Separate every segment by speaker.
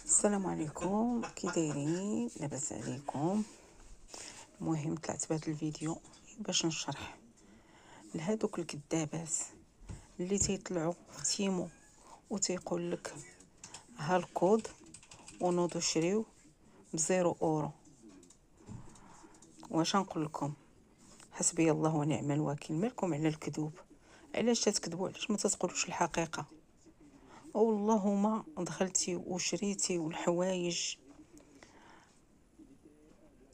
Speaker 1: السلام عليكم، كي دايرين؟ لاباس عليكم؟ المهم طلعت بهذا الفيديو باش نشرح لهادوك الكذابات اللي تيطلعوا في تيمو وتيقول لك ها الكود ونوضوا شريو بزيرو اورو. واش نقول لكم؟ حسبي الله ونعم الوكيل. مالكم على الكذوب؟ علاش تكذبوا؟ علاش ما تقولوش الحقيقه؟ والله ما دخلتي وشريتي والحوايج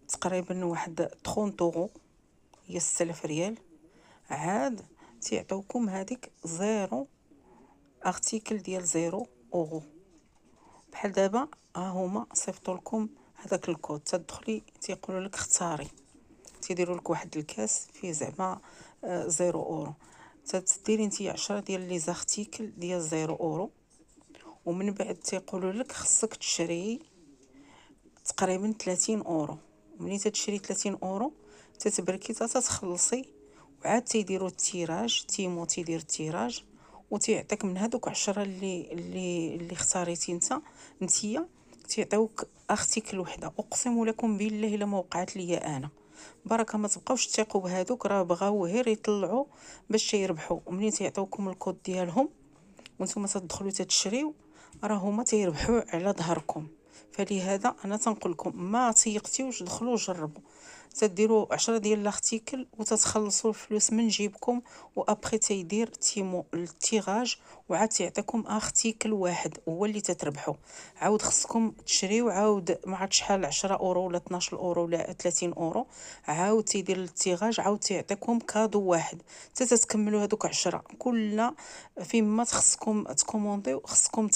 Speaker 1: تقريبا واحد 30 اورو، هي 6000 ريال، عاد تيعطيوكم هذيك زيرو ارتيكل ديال زيرو اورو. بحال دابا ها هما صيفطوا لكم هذاك الكود، تدخلي تيقولوا لك اختاري، تيديروا لك واحد الكاس فيه زعما زيرو اورو، تديري نتيا 10 ديال لي زارتيكل ديال زيرو اورو، ومن بعد تيقولوا لك خصك تشري تقريبا 30 اورو. ملي تشري 30 اورو تتبركي تتخلصي، وعاد تيديروا التيراج، تيمو تيدير التيراج وتيعطيك من هذوك 10 اللي اختاريتي نتيا تيعطيوك ارتيكل وحده. اقسم لكم بالله الا ما وقعت لي انا بركه. ما تبقاوش تثيقوا بهذوك، راه بغاو غير يطلعوا باش يربحوا. ومنين تيعطيوكم الكود ديالهم وانتم تدخلوا تشريو، راه هما تيربحوا على ظهركم. فلهذا انا تنقول لكم ما تيقتيوش، دخلوا جربوا، تديروا 10 ديال الارتيكل وتتخلصوا الفلوس من جيبكم، وابخي تيدير تيمو التيراج وعاد تيعطيكم ارتيكل واحد هو اللي تتربحوا. عاود خصكم تشريو، عاود ما عرفت شحال 10 اورو ولا 12 اورو ولا 30 اورو، عاود تيدير التيراج، عاود تيعطيكم كادو واحد حتى تتكملوا هذوك 10. كل فيما خصكم تكومونديو خصكم